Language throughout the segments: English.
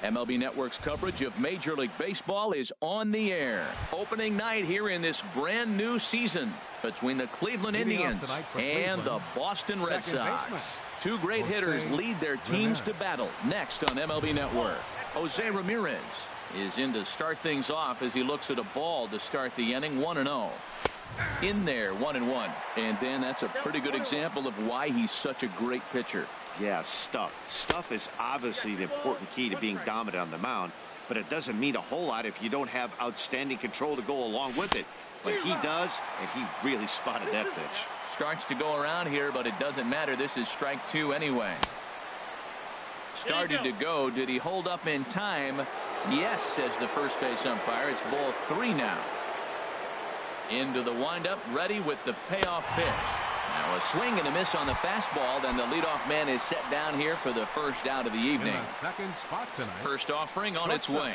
MLB Network's coverage of Major League Baseball is on the air. Opening night here in this brand new season between the Cleveland Indians and the Boston Red Sox. Two great hitters lead their teams to battle next on MLB Network. Jose Ramirez is in to start things off as he looks at a ball to start the inning. 1-0. In there, 1-1. And Dan, that's a pretty good example of why he's such a great pitcher. Yeah, stuff. Stuff is obviously the important key to being dominant on the mound, but it doesn't mean a whole lot if you don't have outstanding control to go along with it. But he does, and he really spotted that pitch. Starts to go around here, but it doesn't matter. This is strike two anyway. Started to go. Did he hold up in time? Yes, says the first base umpire. It's ball three now. Into the windup, ready with the payoff pitch. Now a swing and a miss on the fastball. Then the leadoff man is set down here for the first out of the evening. Second spot tonight. First offering on its way.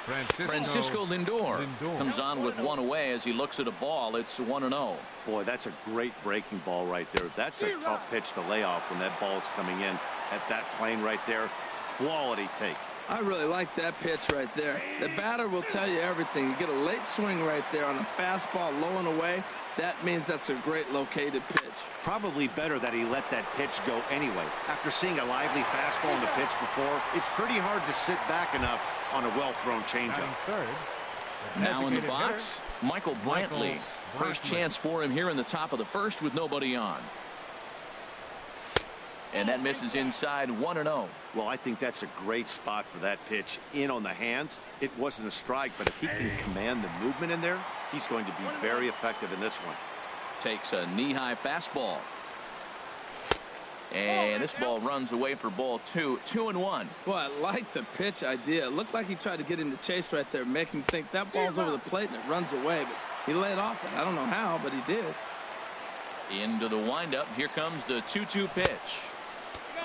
Francisco Lindor comes on with one away as he looks at a ball. It's 1-0. Boy, that's a great breaking ball right there. That's a tough pitch to lay off when that ball's coming in at that plane right there. Quality take. I really like that pitch right there. The batter will tell you everything. You get a late swing right there on a fastball low and away. That means that's a great located pitch. Probably better that he let that pitch go anyway. After seeing a lively fastball in the pitch before, it's pretty hard to sit back enough on a well-thrown changeup. Now in the box, Michael Brantley. First chance for him here in the top of the first with nobody on. And that misses inside. 1-0. Well, I think that's a great spot for that pitch in on the hands. It wasn't a strike, but if he can command the movement in there, he's going to be very effective in this one. Takes a knee-high fastball. And this ball runs away for ball two. 2-1. Well, I like the pitch idea. It looked like he tried to get him to chase right there, make him think that ball's over the plate and it runs away. But he laid off it. I don't know how, but he did. Into the windup. Here comes the 2-2 pitch.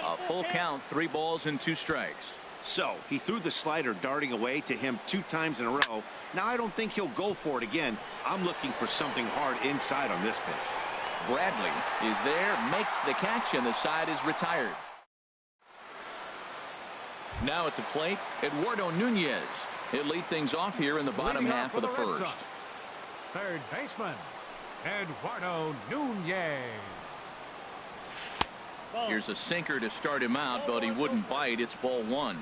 A full count, 3 balls and 2 strikes. So he threw the slider darting away to him 2 times in a row. Now I don't think he'll go for it again. I'm looking for something hard inside on this pitch. Bradley is there, makes the catch, and the side is retired. Now at the plate, Eduardo Nunez. He'll lead things off here in the bottom half of the first. Third baseman, Eduardo Nunez. Here's a sinker to start him out, but he wouldn't bite. It's ball 1.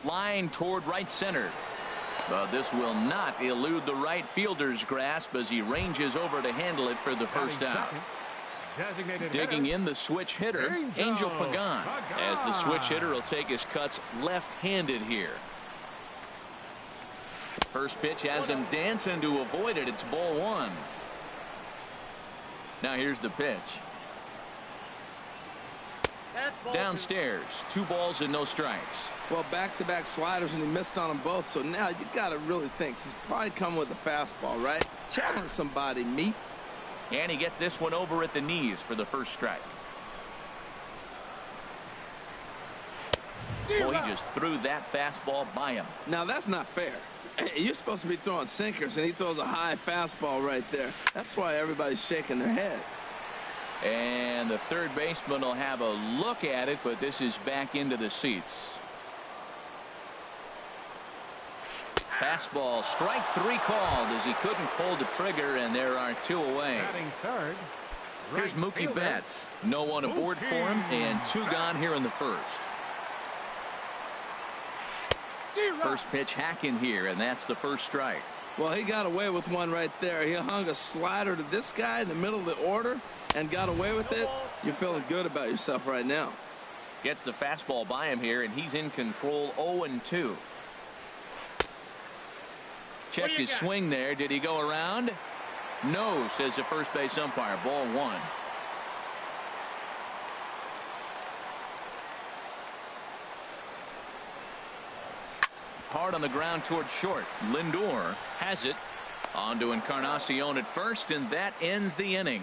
Line toward right center. But this will not elude the right fielder's grasp as he ranges over to handle it for the first out. Digging in the switch hitter, Angel Pagan, as the switch hitter will take his cuts left-handed here. First pitch has him dancing to avoid it. It's ball 1. Now here's the pitch. Downstairs, 2 balls and no strikes. Well, back-to-back sliders, and he missed on them both. So now you got to really think he's probably coming with a fastball, right? Challenge somebody, meet. And he gets this one over at the knees for the first strike. Boy, he just threw that fastball by him. Now that's not fair. You're supposed to be throwing sinkers, and he throws a high fastball right there. That's why everybody's shaking their head. And the third baseman will have a look at it, but this is back into the seats. Fastball, strike 3 called as he couldn't pull the trigger, and there are 2 away. Third, here's Mookie Betts. No one aboard for him, and 2 gone here in the first. First pitch hacking here, and that's the first strike. Well, he got away with one right there. He hung a slider to this guy in the middle of the order and got away with it. You're feeling good about yourself right now. Gets the fastball by him here, and he's in control. 0-2. Check his swing there. Did he go around? No, says the first base umpire. Ball 1. Hard on the ground toward short. Lindor has it. On to Encarnacion at first, and that ends the inning.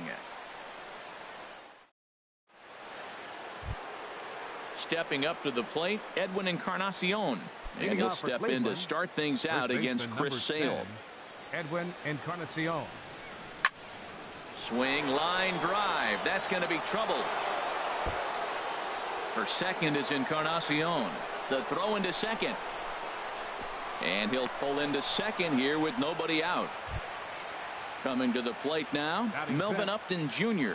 Stepping up to the plate, Edwin Encarnacion. And he'll step in to start things out against Chris Sale. Edwin Encarnacion. Swing, line drive. That's going to be trouble. For second is Encarnacion. The throw into second. And he'll pull into second here with nobody out. Coming to the plate now, Melvin Upton Jr.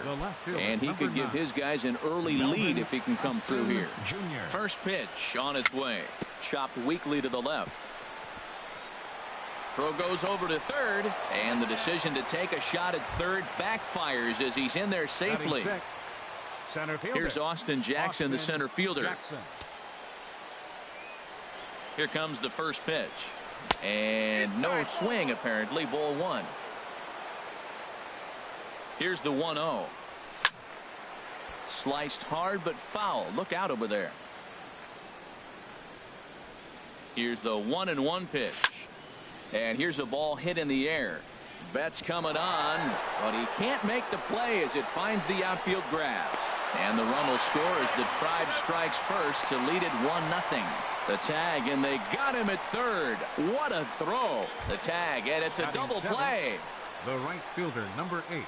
And he could give his guys an early lead if he can come through here. First pitch on its way. Chopped weakly to the left. Throw goes over to third, and the decision to take a shot at third backfires as he's in there safely. Here's Austin Jackson, the center fielder. Here comes the first pitch. And no swing, apparently. Ball one. Here's the 1-0. Sliced hard but foul. Look out over there. Here's the 1-1 pitch. And here's a ball hit in the air. Betts coming on, but he can't make the play as it finds the outfield grass. And the run will score as the Tribe strikes first to lead it 1-0. The tag, and they got him at third. What a throw. The tag, and it's a double play. The right fielder, number 8,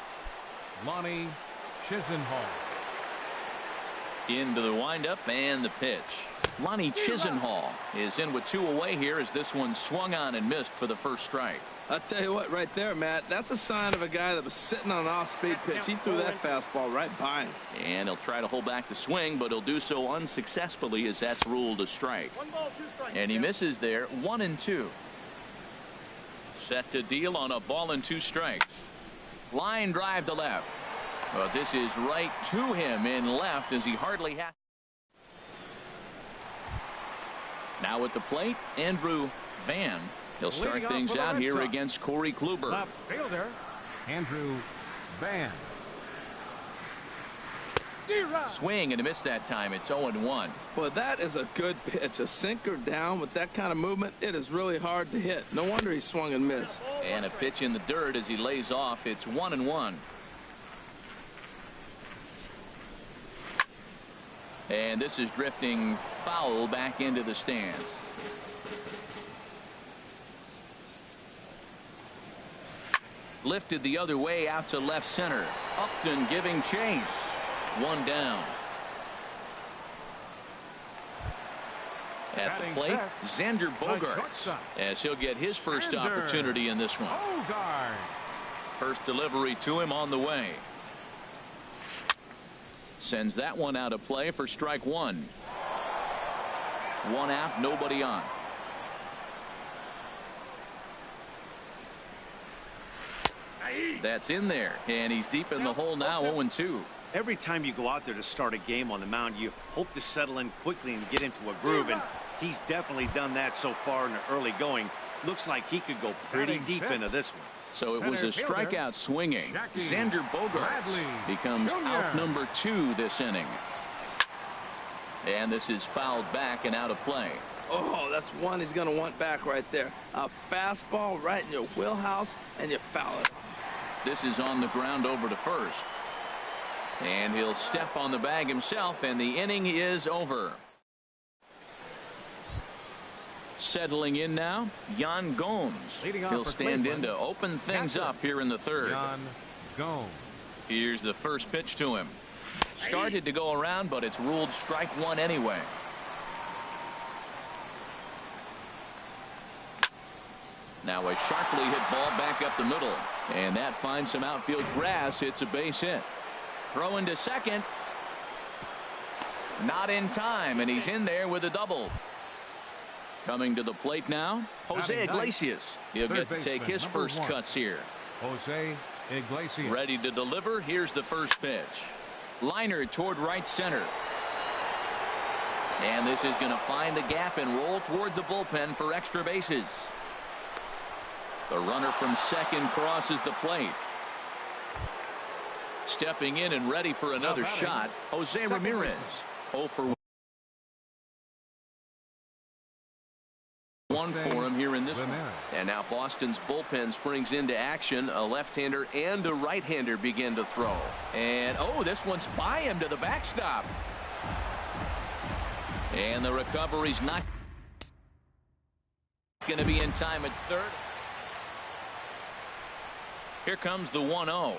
Lonnie Chisenhall. Into the windup and the pitch. Lonnie Chisenhall is in with 2 away here as this one swung on and missed for the first strike. I'll tell you what, right there, Matt, that's a sign of a guy that was sitting on an off-speed pitch. He threw that fastball right by him. And he'll try to hold back the swing, but he'll do so unsuccessfully as that's ruled a strike. 1 ball, 2 strikes. And he misses there. 1-2. Set to deal on a ball and 2 strikes. Line drive to left. But this is right to him in left as he hardly has. Now at the plate, Andrew Van. He'll start things out here against Corey Kluber. Left fielder, Andrew Van. Swing and a miss that time. It's 0-1. Well, that is a good pitch. A sinker down with that kind of movement, it is really hard to hit. No wonder he swung and missed. And a pitch in the dirt as he lays off. It's 1-1. And this is drifting foul back into the stands. Lifted the other way out to left center. Upton giving chase. 1 down. At the plate, Xander Bogaerts, as he'll get his first opportunity in this one. First delivery to him on the way. Sends that one out of play for strike 1. 1 out, nobody on. That's in there, and he's deep in the hole now. 0-2. Every time you go out there to start a game on the mound, you hope to settle in quickly and get into a groove, and he's definitely done that so far in the early going. Looks like he could go pretty deep into this one. So it was a strikeout swinging. Xander Bogaerts becomes out number 2 this inning. And this is fouled back and out of play. Oh, that's one he's going to want back right there. A fastball right in your wheelhouse, and you foul it. This is on the ground over to first. And he'll step on the bag himself, and the inning is over. Settling in now, Yan Gomes. He'll stand in to open things up here in the third. Yan Gomes. Here's the first pitch to him. Started to go around, but it's ruled strike 1 anyway. Now a sharply hit ball back up the middle, and that finds some outfield grass. It's a base hit. Throw into second. Not in time, and he's in there with a double. Coming to the plate now, Jose Iglesias. He'll get to take his first cuts here. Jose Iglesias. Ready to deliver. Here's the first pitch. Liner toward right center. And this is going to find the gap and roll toward the bullpen for extra bases. The runner from second crosses the plate. Stepping in and ready for another shot, Jose Ramirez. 0 for 1 for him here in this one. And now Boston's bullpen springs into action. A left-hander and a right-hander begin to throw. And oh, this one's by him to the backstop. And the recovery's not going to be in time at third. Here comes the 1-0.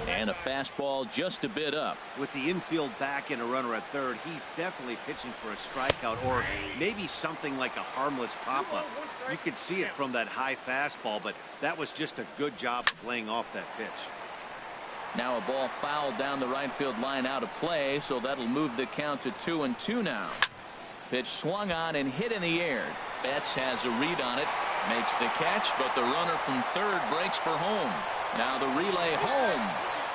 And a fastball just a bit up. With the infield back and a runner at third, he's definitely pitching for a strikeout or maybe something like a harmless pop-up. You could see it from that high fastball, but that was just a good job of laying off that pitch. Now a ball fouled down the right field line out of play, so that'll move the count to 2-2 now. Pitch swung on and hit in the air. Betts has a read on it, makes the catch, but the runner from third breaks for home. Now the relay home,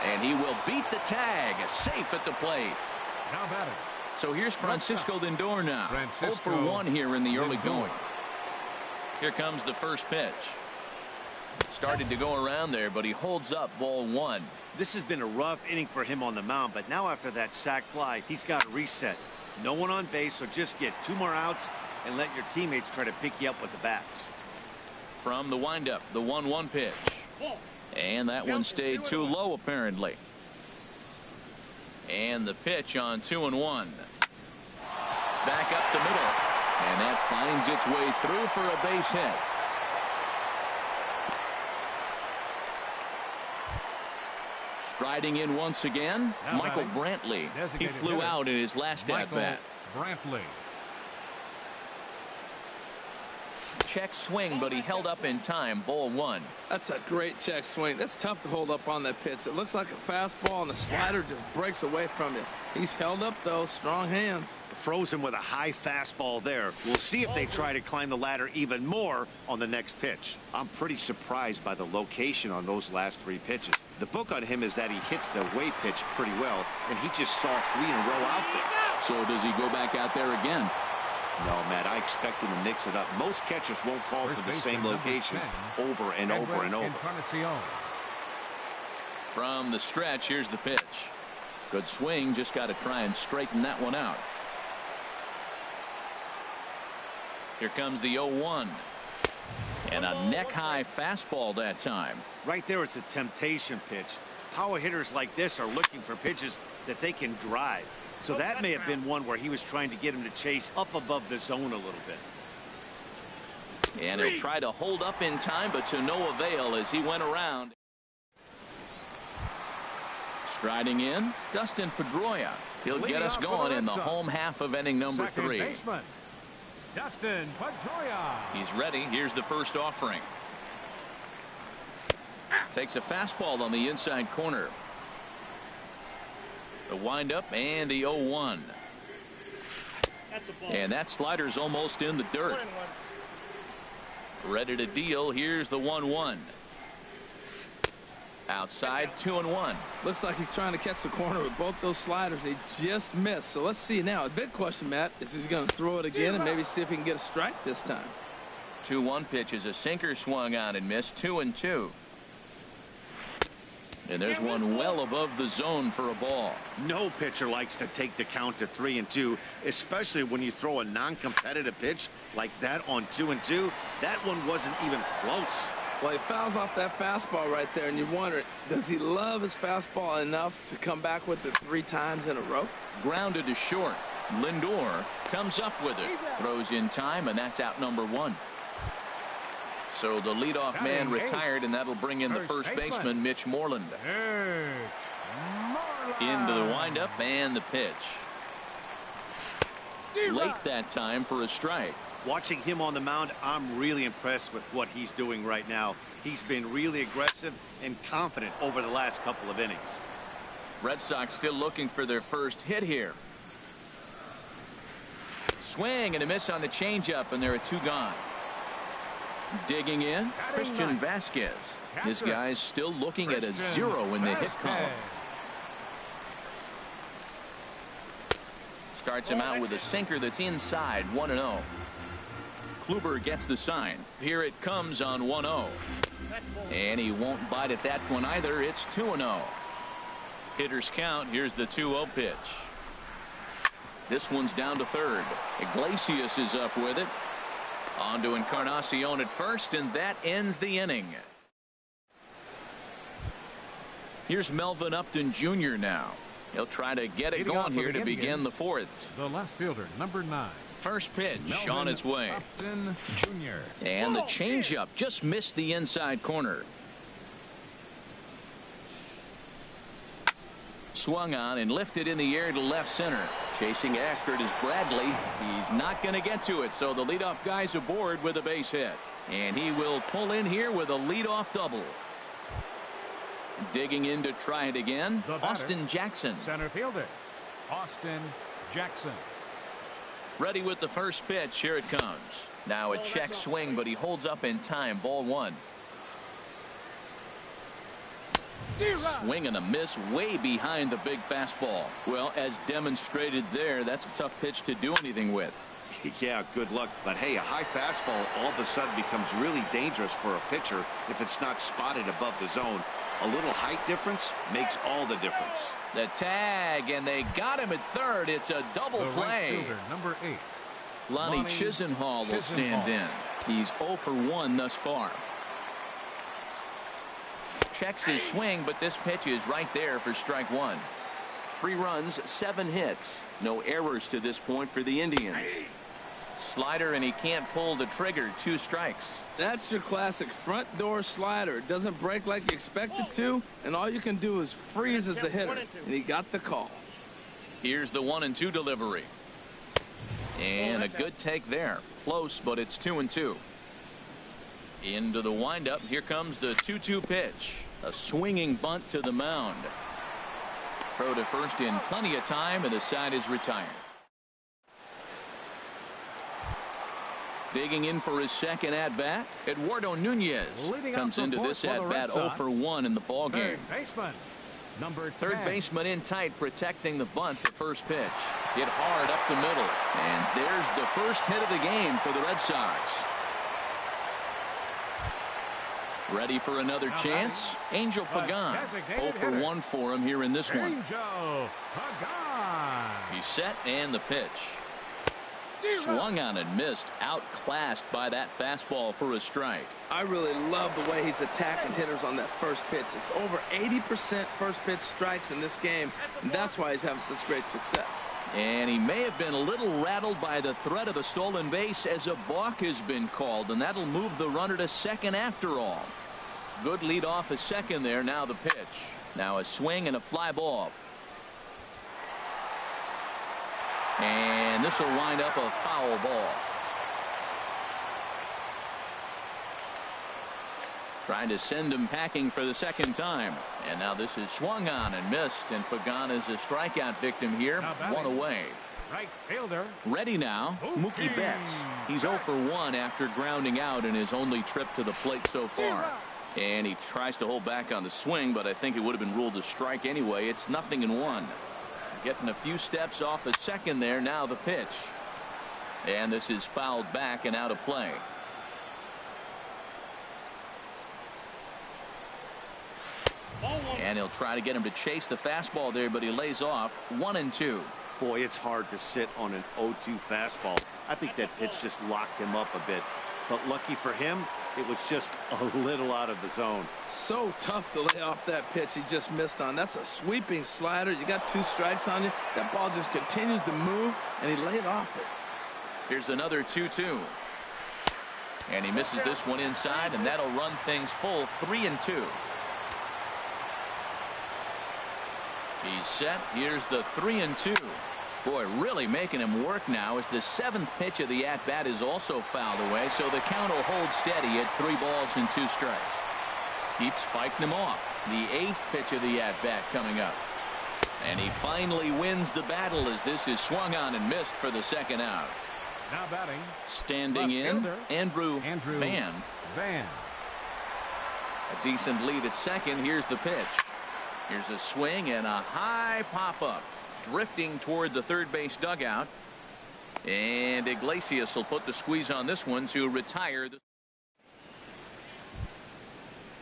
and he will beat the tag, safe at the plate. Now batting. So here's Francisco Lindor now. 0 for 1 here in the early going. Here comes the first pitch. Started to go around there, but he holds up ball 1. This has been a rough inning for him on the mound, but now after that sac fly, he's got to reset. No one on base, so just get 2 more outs and let your teammates try to pick you up with the bats. From the windup, the 1-1 pitch. And that one stayed too low, apparently. And the pitch on 2-1. Back up the middle. And that finds its way through for a base hit. Striding in once again, Michael Brantley. He flew out in his last at-bat. Brantley. Check swing, but he held up in time. Ball 1. That's a great check swing. That's tough to hold up on that pitch. It looks like a fastball, and the slider just breaks away from you. He's held up, though. Strong hands. Frozen with a high fastball there. We'll see if they try to climb the ladder even more on the next pitch. I'm pretty surprised by the location on those last 3 pitches. The book on him is that he hits the way pitch pretty well, and he just saw 3 in a row out there. So does he go back out there again? No, Matt, I expect him to mix it up. Most catchers won't call for the same location over and over and over. From the stretch, here's the pitch. Good swing, just got to try and straighten that one out. Here comes the 0-1. And a neck-high fastball that time. Right there is a temptation pitch. Power hitters like this are looking for pitches that they can drive. So that may have been one where he was trying to get him to chase up above the zone a little bit. And he'll try to hold up in time, but to no avail as he went around. Striding in, Dustin Pedroia. He'll get us going in the home half of inning number 3. Dustin Pedroia. He's ready. Here's the first offering. Takes a fastball on the inside corner. The windup and the 0-1. And that slider's almost in the dirt. Ready to deal. Here's the 1-1. Outside, 2-1. Looks like he's trying to catch the corner with both those sliders. They just missed. So let's see now. A big question, Matt, is he's going to throw it again and maybe see if he can get a strike this time. 2-1 pitch is a sinker swung on and missed. 2-2. And there's one well above the zone for a ball. No pitcher likes to take the count to 3-2, especially when you throw a non-competitive pitch like that on 2-2. That one wasn't even close. Well, he fouls off that fastball right there, and you wonder, does he love his fastball enough to come back with it 3 times in a row? Grounded to short. Lindor comes up with it. Throws in time, and that's out number 1. So the leadoff man retired, and that'll bring in the first baseman, Mitch Moreland. Into the windup and the pitch. Late that time for a strike. Watching him on the mound, I'm really impressed with what he's doing right now. He's been really aggressive and confident over the last couple of innings. Red Sox still looking for their first hit here. Swing and a miss on the changeup, and there are 2 gone. Digging in, Christian Vasquez. This guy's still looking at a 0 in the hit column. Starts him out with a sinker that's inside. 1-0. Kluber gets the sign. Here it comes on 1-0. And he won't bite at that one either. It's 2-0. Hitters count. Here's the 2-0 pitch. This one's down to third. Iglesias is up with it. On to Encarnacion at first, and that ends the inning. Here's Melvin Upton Jr. now. He'll try to get it going here to begin the 4th. The left fielder, number 9. First pitch on its way. Upton Jr. And the changeup just missed the inside corner. Swung on and lifted in the air to left center. Chasing after it is Bradley. He's not going to get to it, so the leadoff guy's aboard with a base hit. And he will pull in here with a leadoff double. Digging in to try it again, Austin Jackson. Center fielder, Austin Jackson. Ready with the first pitch. Here it comes. Now a check swing, but he holds up in time. Ball one. Swing and a miss way behind the big fastball. Well, as demonstrated there, that's a tough pitch to do anything with. Yeah, good luck. But hey, a high fastball all of a sudden becomes really dangerous for a pitcher if it's not spotted above the zone. A little height difference makes all the difference. The tag, and they got him at third. It's a double The play. right fielder, number 8. Lonnie Chisenhall will stand in. He's 0 for 1 thus far. Checks his swing, but this pitch is right there for strike one. 3 runs, 7 hits. No errors to this point for the Indians. Slider, and he can't pull the trigger. 2 strikes. That's your classic front door slider. It doesn't break like you expect it to, and all you can do is freeze as a hitter. And he got the call. Here's the 1-2 delivery. And a good take there. Close, but it's 2-2. Into the windup. Here comes the 2-2 pitch. A swinging bunt to the mound. Throw to first in plenty of time, and the side is retired. Digging in for his second at-bat, Eduardo Nunez comes into this at-bat 0 for 1 in the ballgame. Baseman, number 10. Third baseman in tight, protecting the bunt. The first pitch hit hard up the middle, and there's the first hit of the game for the Red Sox. Ready for another chance? Angel Pagan. 0 for 1 for him here in this one. Angel Pagan. He's set, and the pitch. Swung on and missed. Outclassed by that fastball for a strike. I really love the way he's attacking hitters on that first pitch. It's over 80% first pitch strikes in this game, and that's why he's having such great success. And he may have been a little rattled by the threat of a stolen base as a balk has been called, and that'll move the runner to second after all. Good lead off a second there. Now the pitch. Now a swing and a fly ball. And this will wind up a foul ball. Trying to send him packing for the second time. And now this is swung on and missed. And Pagan is a strikeout victim here. 1 away. Right fielder. Ready now, Mookie Betts. He's 0 for 1 after grounding out in his only trip to the plate so far. And he tries to hold back on the swing, but I think it would have been ruled a strike anyway. It's 0-1. Getting a few steps off a second there. Now the pitch. And this is fouled back and out of play. And he'll try to get him to chase the fastball there, but he lays off. 1-2. Boy, it's hard to sit on an 0-2 fastball. I think that pitch just locked him up a bit. But lucky for him, it was just a little out of the zone. So tough to lay off that pitch he just missed on. That's a sweeping slider. You got 2 strikes on you. That ball just continues to move, and he laid off it. Here's another 2-2. And he misses this one inside, and that'll run things full. 3-2. He's set. Here's the 3-2. Boy, really making him work now as the 7th pitch of the at-bat is also fouled away, so the count will hold steady at 3 balls and 2 strikes. Keeps fighting him off. The 8th pitch of the at-bat coming up. And he finally wins the battle as this is swung on and missed for the second out. Now batting. Standing in, Andrew Van. A decent lead at second. Here's the pitch. Here's a swing and a high pop-up. Drifting toward the third base dugout. And Iglesias will put the squeeze on this one to retire.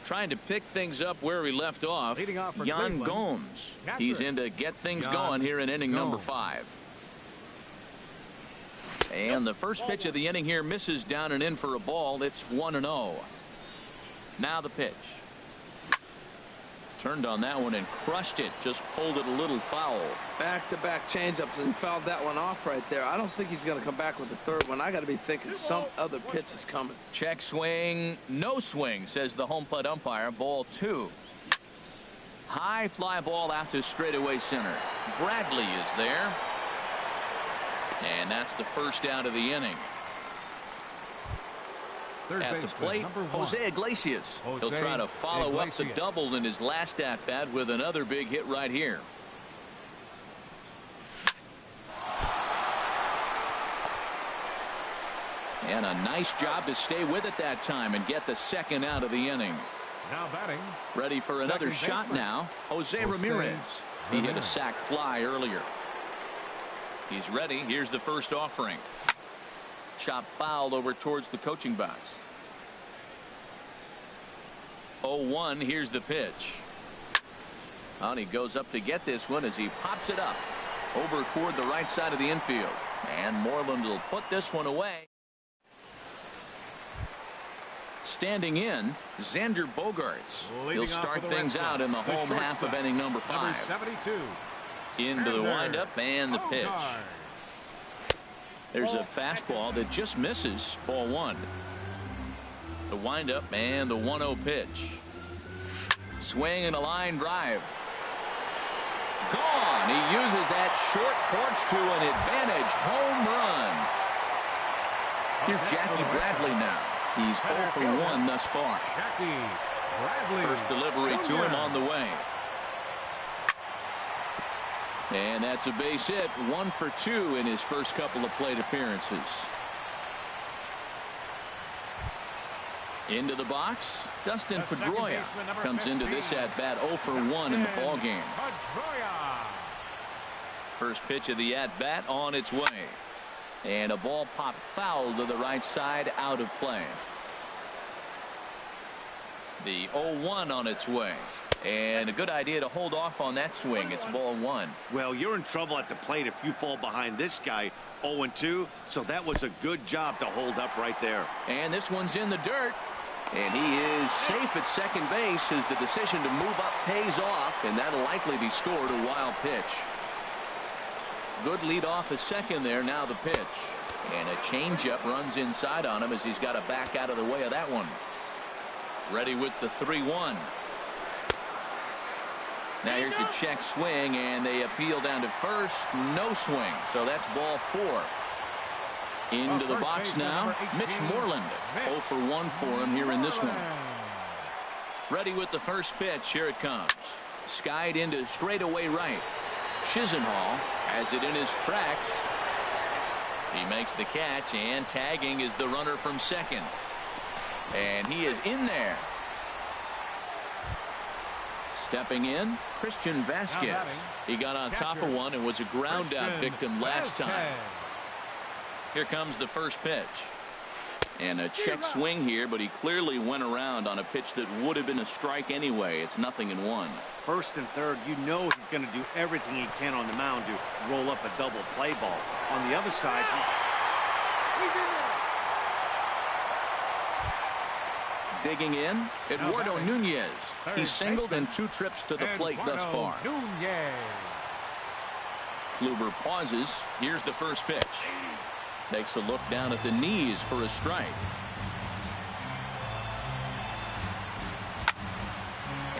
Trying to pick things up where we left off. Yan Gomes. He's in to get things going here in inning number 5. And the first pitch of the inning here misses down and in for a ball. It's 1-0. Now the pitch. Turned on that one and crushed it. Just pulled it a little foul. Back-to-back changeups, and fouled that one off right there. I don't think he's going to come back with the third one. I got to be thinking some other pitch is coming. Check swing. No swing, says the home plate umpire. Ball 2. High fly ball out to straightaway center. Bradley is there. And that's the first out of the inning. At the plate, Jose Iglesias. He'll try to follow up the double in his last at-bat with another big hit right here. And a nice job to stay with it that time and get the second out of the inning. Now batting. Ready for another shot now. Jose Ramirez. He hit a sac fly earlier. He's ready. Here's the first offering. Chop fouled over towards the coaching box. 0-1. Here's the pitch. And he goes up to get this one as he pops it up over toward the right side of the infield. And Moreland will put this one away. Standing in, Xander Bogaerts. He'll start things out in the home half of inning number 5. Into the windup and the pitch. There's a fastball that just misses. Ball 1. The windup and the 1-0 pitch. Swing and a line drive. Gone. He uses that short porch to an advantage home run. Here's Jackie Bradley now. He's 0 for 1 thus far. First delivery to him on the way. And that's a base hit. 1 for 2 in his first couple of plate appearances. Into the box, Dustin Pedroia comes into this at bat 0 for 1 in the ball game. First pitch of the at bat on its way. And a ball popped foul to the right side, out of play. The 0-1 on its way. And a good idea to hold off on that swing. It's ball 1. Well, you're in trouble at the plate if you fall behind this guy 0-2. So that was a good job to hold up right there. And this one's in the dirt. And he is safe at second base as the decision to move up pays off. And that'll likely be scored a wild pitch. Good lead off at second there. Now the pitch. And a changeup runs inside on him as he's got to back out of the way of that one. Ready with the 3-1. Now here's a check swing, and they appeal down to first. No swing. So that's ball 4. Into the box now, Mitch Moreland. 0 for 1 for him here in this one. Ready with the first pitch. Here it comes. Skied into straightaway right. Chisenhall has it in his tracks. He makes the catch, and tagging is the runner from second. And he is in there. Stepping in, Christian Vasquez. He got on top of one and was a ground out victim last time. Here comes the first pitch. And a check swing here, but he clearly went around on a pitch that would have been a strike anyway. It's 0-1. First and third, you know he's going to do everything he can on the mound to roll up a double play ball. On the other side, he's in there. Digging in, Eduardo Nunez. He's singled in 2 trips to the plate thus far. Kluber pauses. Here's the first pitch. Takes a look down at the knees for a strike.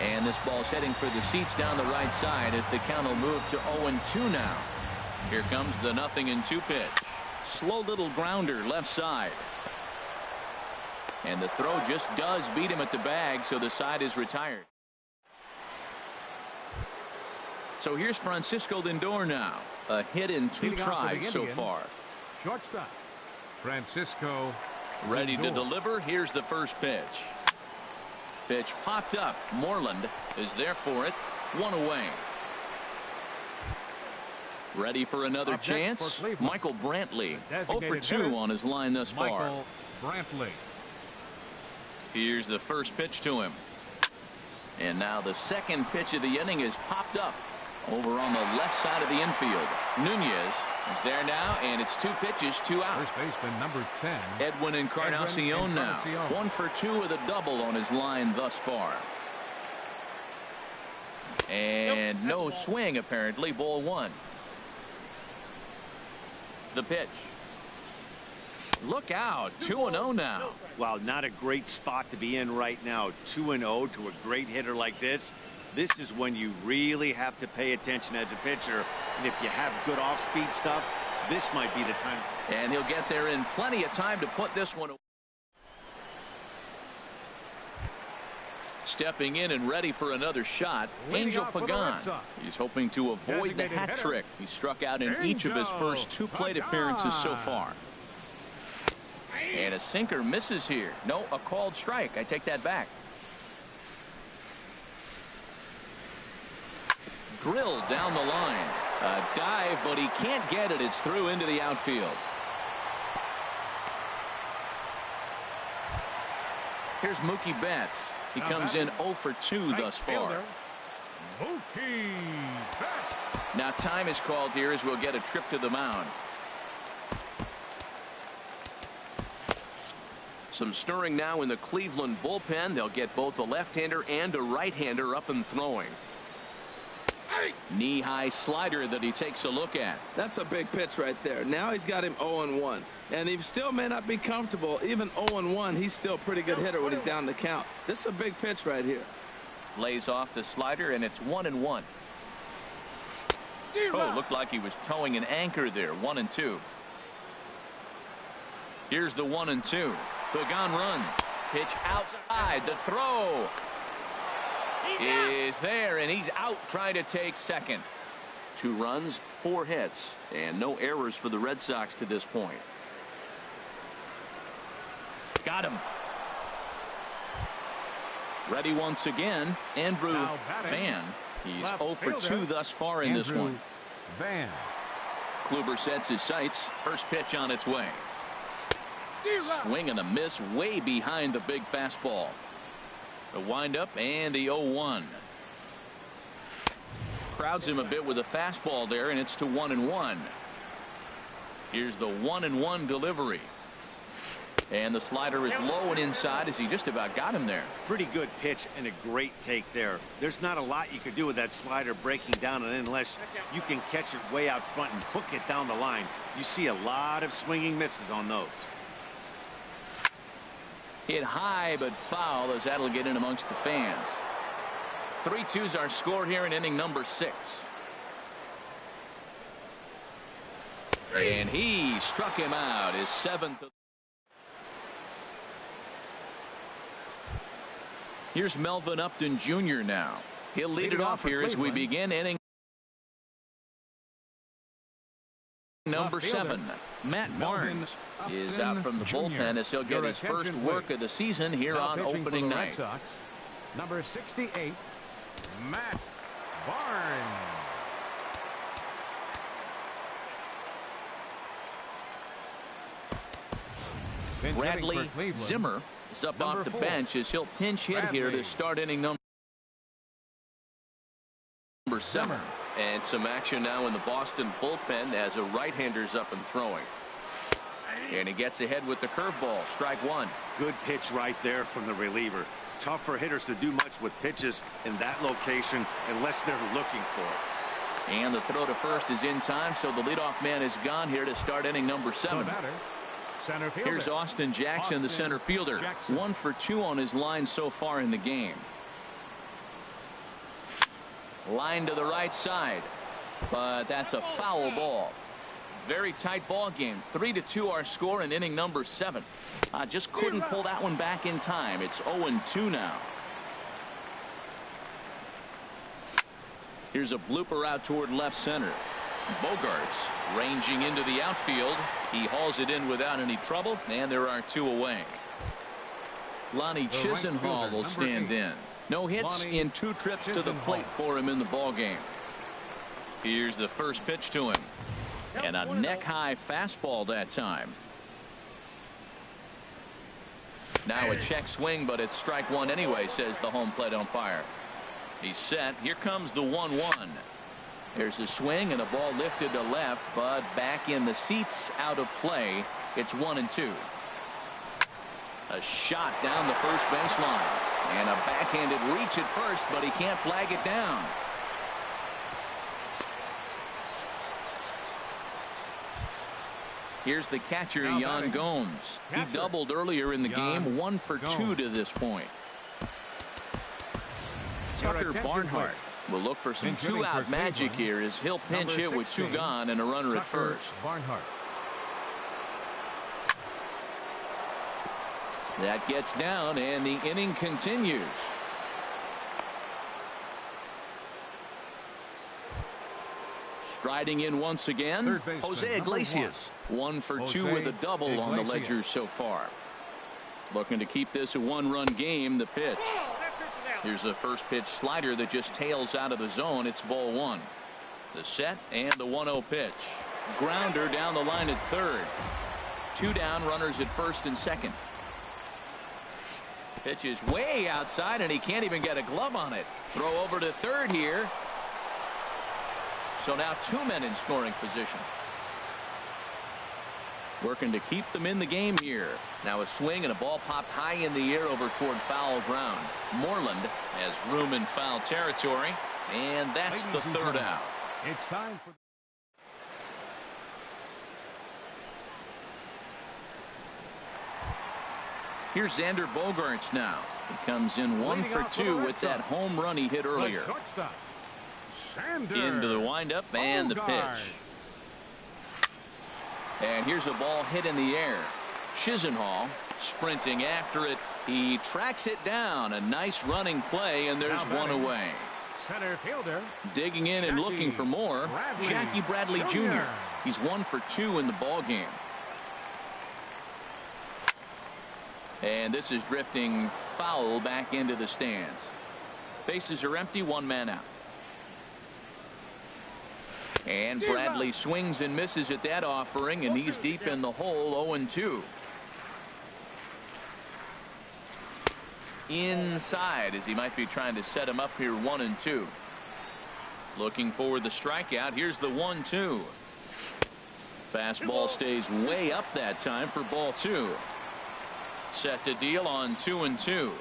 And this ball's heading for the seats down the right side as the count will move to 0-2 now. Here comes the 0-2 pitch. Slow little grounder left side. And the throw just does beat him at the bag, so the side is retired. So here's Francisco Lindor now. A hit in 2 tries so far. Shortstop Francisco ready to deliver. Here's the first pitch. Pitch popped up. Moreland is there for it. 1 away. Ready for another chance. Michael Brantley 0 for 2 on his line thus far. Michael Brantley. Here's the first pitch to him. And now the second pitch of the inning is popped up over on the left side of the infield. Nunez is there now, and it's 2 pitches, 2 out. First baseman number 10. Edwin Encarnacion now. 1 for 2 with a double on his line thus far. And no swing apparently. Ball 1. The pitch. Look out. 2-0 now. Well, not a great spot to be in right now. 2-0 to a great hitter like this. This is when you really have to pay attention as a pitcher. And if you have good off-speed stuff, this might be the time. And he'll get there in plenty of time to put this one away. Stepping in and ready for another shot, Angel Pagan. He's hoping to avoid the hat trick. He struck out in each of his first 2 plate appearances so far. And a sinker misses here. No, a called strike. I take that back. Drilled down the line. A dive, but he can't get it. It's through into the outfield. Here's Mookie Betts. He comes in 0 for 2 thus far. Mookie Betts. Now time is called here as we'll get a trip to the mound. Some stirring now in the Cleveland bullpen. They'll get both a left-hander and a right-hander up and throwing. Knee-high slider that he takes a look at. That's a big pitch right there. Now he's got him 0-1. And he still may not be comfortable. Even 0-1, he's still a pretty good hitter when he's down the count. This is a big pitch right here. Lays off the slider, and it's 1-1. Oh, looked like he was towing an anchor there. 1-2. Here's the 1-2. Pagan runs. Pitch outside. The throw is there, and he's out trying to take second. 2 runs, 4 hits, and no errors for the Red Sox to this point. Got him. Ready once again, Andrew Van. He's 0 for 2 thus far in this one. Van. Kluber sets his sights. First pitch on its way. Swing and a miss way behind the big fastball. The windup and the 0-1. Crowds him a bit with a fastball there, and it's to 1-1. Here's the 1-1 delivery. And the slider is low and inside as he just about got him there. Pretty good pitch and a great take there. There's not a lot you could do with that slider breaking down, and unless you can catch it way out front and hook it down the line, you see a lot of swinging misses on those. Hit high but foul as that'll get in amongst the fans. 3-2's our score here in inning number 6. And he struck him out, his 7th. Here's Melvin Upton Jr. now. He'll lead it off here as we begin inning number 7. Matt Barnes is out from the bullpen as he'll get his first work of the season here on opening night. Number 68, Matt Barnes. Bradley Zimmer is up off the bench as he'll pinch hit here to start inning number 7. And some action now in the Boston bullpen as a right-hander's up and throwing. And he gets ahead with the curveball. Strike 1. Good pitch right there from the reliever. Tough for hitters to do much with pitches in that location unless they're looking for it. And the throw to first is in time, so the leadoff man is gone here to start inning number 7. Here's Austin Jackson, the center fielder. 1 for 2 on his line so far in the game. Line to the right side, but that's a foul ball. Very tight ball game. 3-2 our score in inning number 7. Just couldn't pull that one back in time. It's 0-2 now. Here's a blooper out toward left center. Bogarts ranging into the outfield. He hauls it in without any trouble, and there are 2 away. Lonnie Chisenhall will stand in. No hits in 2 trips to the plate for him in the ball game. Here's the first pitch to him. And a neck-high fastball that time. Now a check swing, but it's strike 1 anyway, says the home plate umpire. He's set. Here comes the 1-1. There's a swing and a ball lifted to left, but back in the seats, out of play. It's 1-2. A shot down the first baseline. And a backhanded reach at first, but he can't flag it down. Here's the catcher, Yan Gomes. He doubled earlier in the game. 1 for 2 to this point. Tucker Barnhart will look for some two-out magic here as he'll pinch hit with 2 gone and a runner at first. Barnhart. That gets down, and the inning continues. Striding in once again, Jose Iglesias. 1 for 2 with a double on the ledger so far. Looking to keep this a 1-run game. The pitch. Here's a first pitch slider that just tails out of the zone. It's ball 1. The set and the 1-0 pitch. Grounder down the line at third. 2 down, runners at first and second. Pitch is way outside, and he can't even get a glove on it. Throw over to third here. So now 2 men in scoring position. Working to keep them in the game here. Now a swing and a ball popped high in the air over toward foul ground. Moreland has room in foul territory, and that's the third out. It's time for. Here's Xander Bogaerts now. He comes in 1 for 2 with that home run he hit earlier. Into the windup and the pitch. And here's a ball hit in the air. Chisenhall sprinting after it. He tracks it down. A nice running play, and there's one away. Center fielder. Digging in and looking for more. Jackie Bradley Jr. He's 1 for 2 in the ball game. And this is drifting foul back into the stands. Bases are empty, 1 man out. And Bradley swings and misses at that offering, and he's deep in the hole, 0-2. Inside, as he might be trying to set him up here, 1-2. Looking for the strikeout. Here's the 1-2. Fastball stays way up that time for ball 2. Set to deal on 2-2.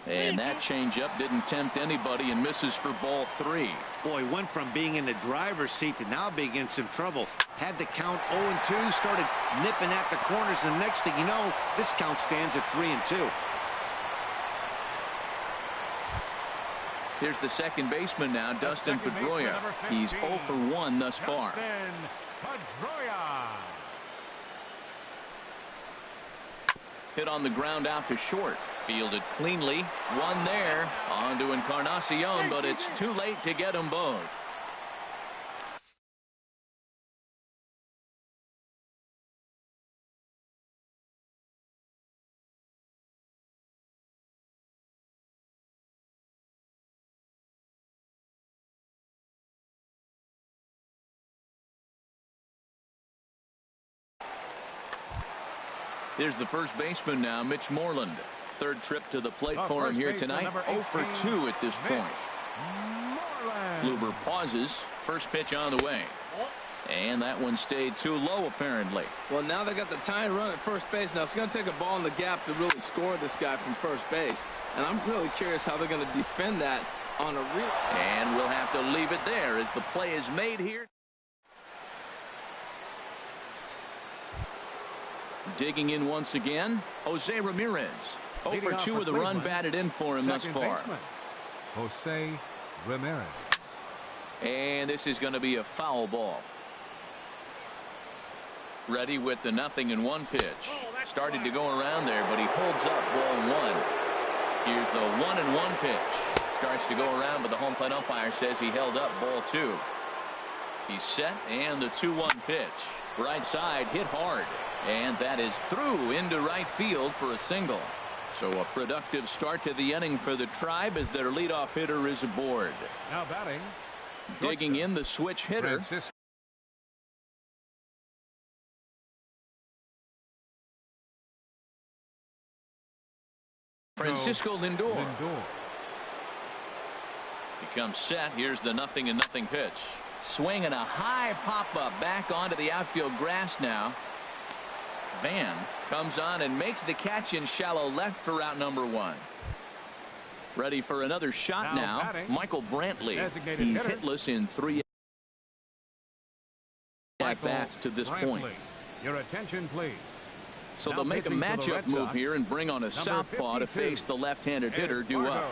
And that changeup didn't tempt anybody and misses for ball 3. Boy, went from being in the driver's seat to now being in some trouble. Had the count 0-2, started nipping at the corners, and the next thing you know, this count stands at 3-2. Here's the second baseman now, Dustin Pedroia. He's 0 for 1 thus far. Hit on the ground out to short. Fielded cleanly. 1 there. On to Encarnacion, but it's too late to get them both. Here's the first baseman now, Mitch Moreland. Third trip to the plate for him here tonight. 0 for 2 at this point. Kluber pauses. First pitch on the way. And that one stayed too low, apparently. Well, now they got the tying run at first base. Now it's going to take a ball in the gap to really score this guy from first base. And I'm really curious how they're going to defend that on a real. And we'll have to leave it there as the play is made here. Digging in once again, Jose Ramirez. 0 for 2 with a run batted in for him thus far. Jose Ramirez. And this is going to be a foul ball. Ready with the 0-1 pitch. Started to go around there, but he holds up ball 1. Here's the 1-1 pitch. Starts to go around, but the home plate umpire says he held up ball 2. He's set, and the 2-1 pitch. Right side hit hard, and that is through into right field for a single. So a productive start to the inning for the Tribe as their leadoff hitter is aboard. Now batting. Digging in the switch hitter. Francisco Lindor. Becomes set. Here's the 0-0 pitch. Swing and a high pop-up back onto the outfield grass now. Van comes on and makes the catch in shallow left for out number 1. Ready for another shot now. Michael Brantley. He's hitless in 3 at-bats to this point. Your attention, please. So they'll make a matchup move here and bring on a southpaw to face the left-handed hitter due up.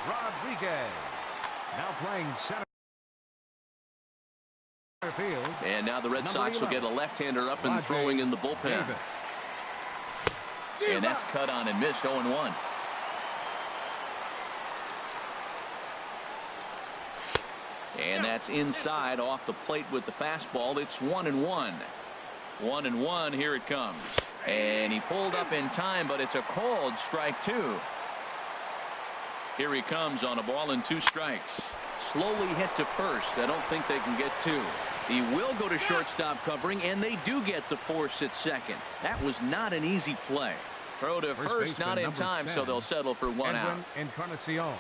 Rodriguez. Now playing center field. And now the Red Sox will get a left-hander up and throwing in the bullpen. And that's cut on and missed. 0-1. And that's inside off the plate with the fastball. It's 1-1. 1-1. Here it comes. And he pulled up in time, but it's a called strike two. Here he comes on a ball and 2 strikes. Slowly hit to first. I don't think they can get 2. He will go to shortstop covering, and they do get the force at second. That was not an easy play. Throw to first, not in time, so they'll settle for 1 out. Encarnacion.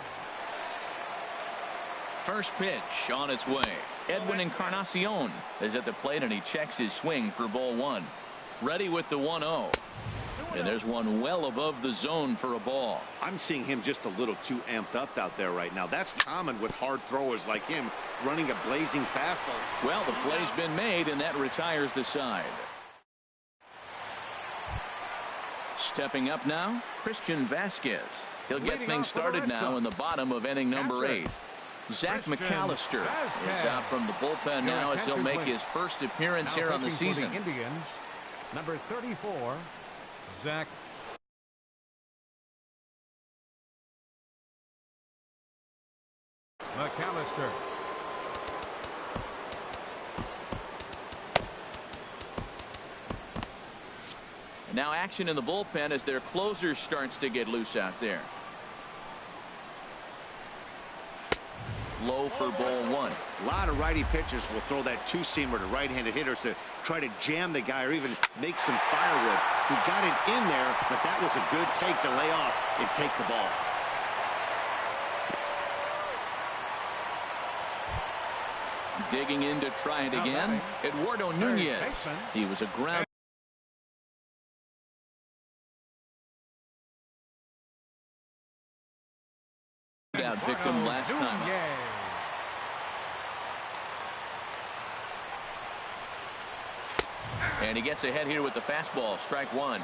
First pitch on its way. Edwin Encarnacion is at the plate, and he checks his swing for ball 1. Ready with the 1-0. And there's one well above the zone for a ball. I'm seeing him just a little too amped up out there right now. That's common with hard throwers like him running a blazing fastball. Well, the play's been made, and that retires the side. Stepping up now, Christian Vasquez. He'll get things started now in the bottom of inning number 8. Zach McAllister is out from the bullpen now as he'll make his first appearance here on the season. Indians, number 34, Zach McAllister. Now action in the bullpen as their closer starts to get loose out there. Low for ball 1. A lot of righty pitchers will throw that two-seamer to right-handed hitters to try to jam the guy or even make some firewood. He got it in there, but that was a good take to lay off and take the ball. Digging in to try it again. Eduardo Nunez. He was a ground out victim last time. And he gets ahead here with the fastball. Strike 1.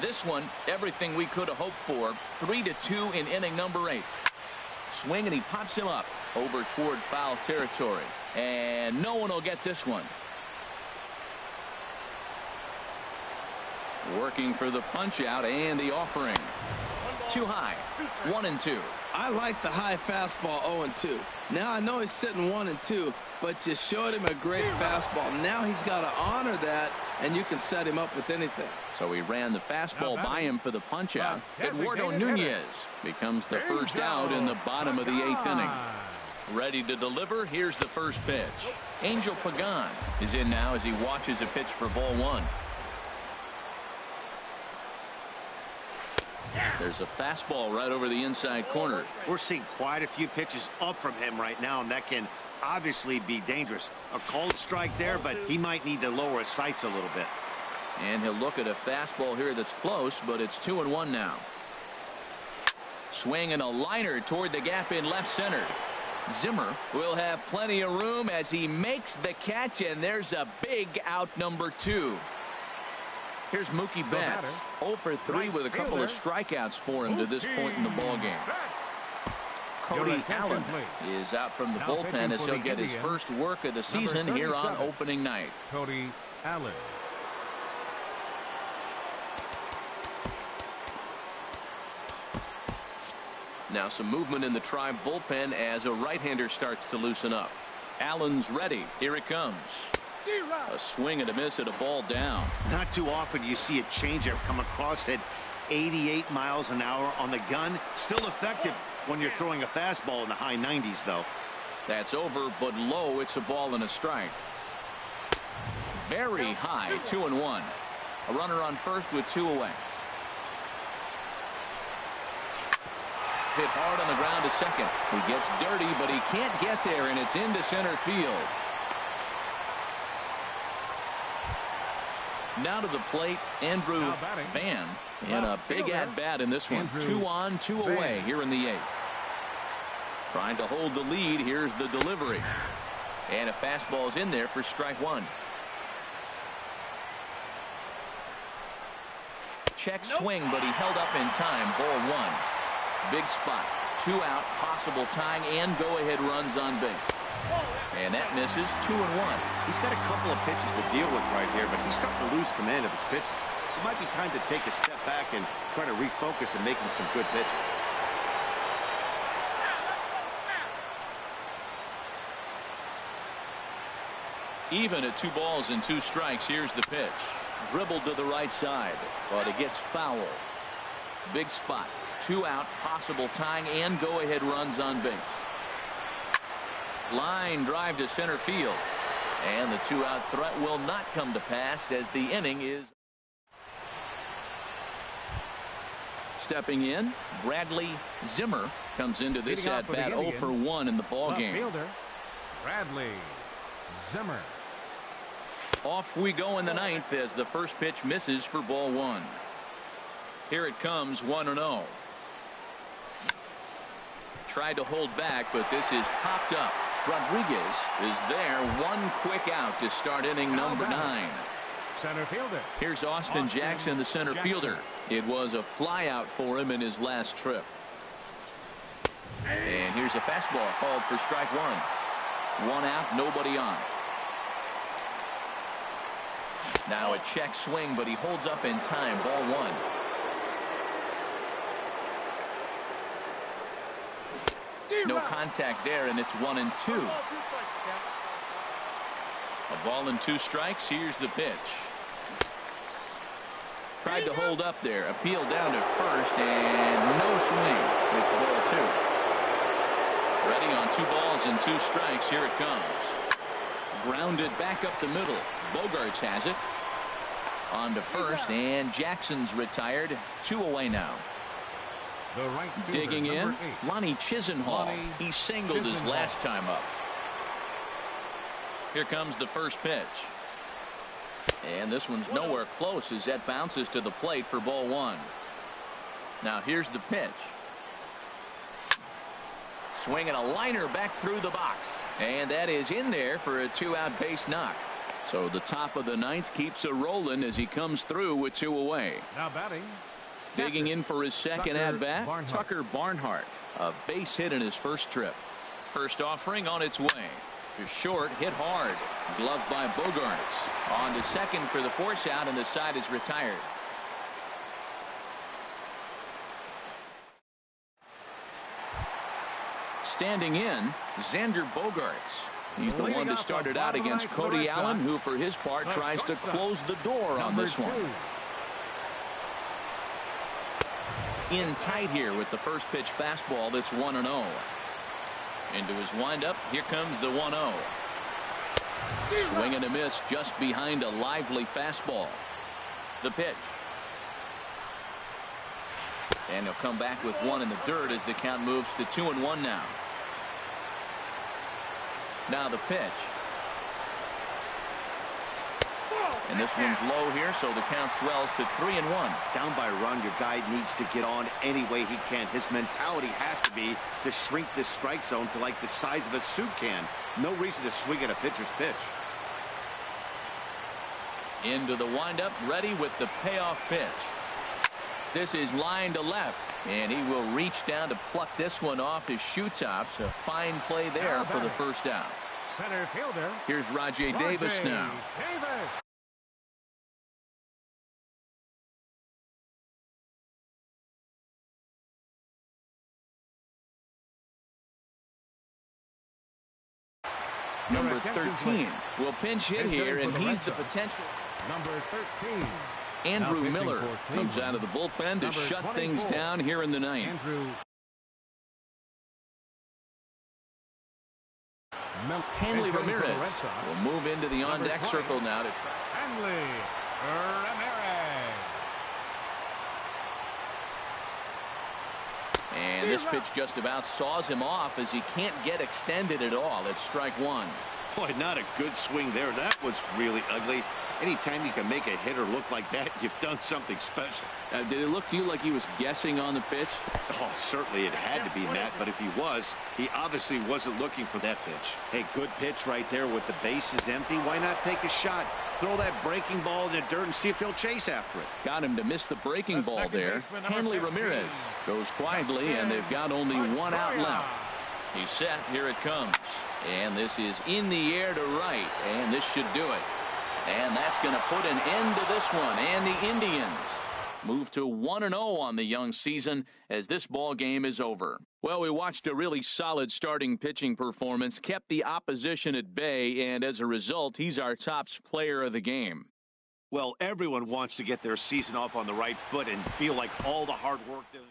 This one, everything we could have hoped for. 3-2 in inning number 8. Swing, and he pops him up over toward foul territory. And no one will get this one. Working for the punch out and the offering. Too high. 1-2. I like the high fastball 0-2. Now I know he's sitting 1-2, but you showed him a great fastball. Now he's got to honor that, and you can set him up with anything. So he ran the fastball by him for the punch out. Eduardo Nunez becomes the first out in the bottom of the 8th inning. Ready to deliver. Here's the first pitch. Angel Pagan is in now as he watches a pitch for ball 1. There's a fastball right over the inside corner. We're seeing quite a few pitches up from him right now, and that can obviously be dangerous. A called strike there, but he might need to lower his sights a little bit. And he'll look at a fastball here that's close, but it's 2-1 now. Swing and a liner toward the gap in left center. Zimmer will have plenty of room as he makes the catch, and there's a big out number 2. Here's Mookie Betts, 0 for 3 with a couple of strikeouts for him to this point in the ballgame. Cody Allen is out from the bullpen as he'll get his first work of the season here on opening night. Cody Allen. Now some movement in the Tribe bullpen as a right-hander starts to loosen up. Allen's ready. Here it comes. A swing and a miss at a ball down. Not too often you see a changeup come across at 88 miles an hour on the gun. Still effective when you're throwing a fastball in the high 90s, though. That's over, but low. It's a ball and a strike. Very high. 2-1. A runner on first with 2 away. Hit hard on the ground to second. He gets dirty, but he can't get there, and it's into center field. Now to the plate, Andrew Van, and a big at-bat in this one. 2 on, 2 away here in the 8th. Trying to hold the lead. Here's the delivery. And a fastball is in there for strike 1. Check swing, but he held up in time. Ball 1. Big spot. 2 out, possible tying and go-ahead runs on base. And that misses. 2-1. He's got a couple of pitches to deal with right here, but he's starting to lose command of his pitches. It might be time to take a step back and try to refocus and making some good pitches. Even at 2 balls and 2 strikes. Here's the pitch. Dribbled to the right side, but it gets foul. Big spot. 2 out, possible tying and go-ahead runs on base. Line drive to center field. And the 2-out threat will not come to pass as the inning is. Stepping in, Bradley Zimmer comes into this at-bat 0 for 1 in the ballgame. Fielder, Bradley Zimmer. Off we go in the 9th as the first pitch misses for ball 1. Here it comes, 1-0. Tried to hold back, but this is popped up. Rodriguez is there. 1 quick out to start inning number 9. Center fielder. Here's Austin Jackson, the center fielder. It was a fly out for him in his last trip. And here's a fastball called for strike 1. 1 out, nobody on. Now a check swing, but he holds up in time. Ball 1. No contact there, and it's 1-2. A ball and 2 strikes. Here's the pitch. Tried to hold up there. Appealed down to first, and no swing. It's ball 2. Ready on 2 balls and 2 strikes. Here it comes. Grounded back up the middle. Bogaerts has it. On to first, and Jackson's retired. 2 away now. The right fielder, digging in, 8. Lonnie Chisenhall. He singled his last time up. Here comes the first pitch. And this one's nowhere close as that bounces to the plate for ball 1. Now here's the pitch. Swinging a liner back through the box. And that is in there for a 2-out base knock. So the top of the 9th keeps it rolling as he comes through with 2 away. Now batting. Digging in for his second at-bat, Tucker Barnhart. A base hit in his first trip. First offering on its way. To short, hit hard. Gloved by Bogaerts. On to second for the force out, and the side is retired. Standing in, Xander Bogaerts. He's the one to start it out against Cody Allen, who for his part tries to close the door on this one. In tight here with the first pitch fastball that's 1-0. Into his windup, here comes the 1-0. Swing and a miss just behind a lively fastball. The pitch. And he'll come back with 1 in the dirt as the count moves to 2-1 now. Now the pitch. And this one's low here, so the count swells to 3-1. Down by a run, your guy needs to get on any way he can. His mentality has to be to shrink this strike zone to like the size of a soup can. No reason to swing at a pitcher's pitch. Into the windup, ready with the payoff pitch. This is line to left, and he will reach down to pluck this one off his shoe tops. A fine play there for the first out. Center fielder. Here's Rajai Davis now. Davis. Number 13 will pinch hit here, and he's the potential. Number 13. Andrew Miller comes out of the bullpen to shut things down here in the 9th. Hanley Ramirez will move into the on-deck circle now. Hanley Ramirez. And this pitch just about saws him off as he can't get extended at all. It's strike 1. Boy, not a good swing there. That was really ugly. Anytime you can make a hitter look like that, you've done something special. Did it look to you like he was guessing on the pitch? Oh, certainly it had to be, Matt, but if he was, he obviously wasn't looking for that pitch. Hey, good pitch right there with the bases empty. Why not take a shot? Throw that breaking ball in the dirt and see if he'll chase after it. Got him to miss the breaking ball there. Hanley Ramirez goes quietly, and they've got only one out left. He's set. Here it comes. And this is in the air to right, and this should do it. And that's going to put an end to this one. And the Indians move to 1-0 on the young season as this ball game is over. Well, we watched a really solid starting pitching performance, kept the opposition at bay, and as a result, he's our top player of the game. Well, everyone wants to get their season off on the right foot and feel like all the hard work doing.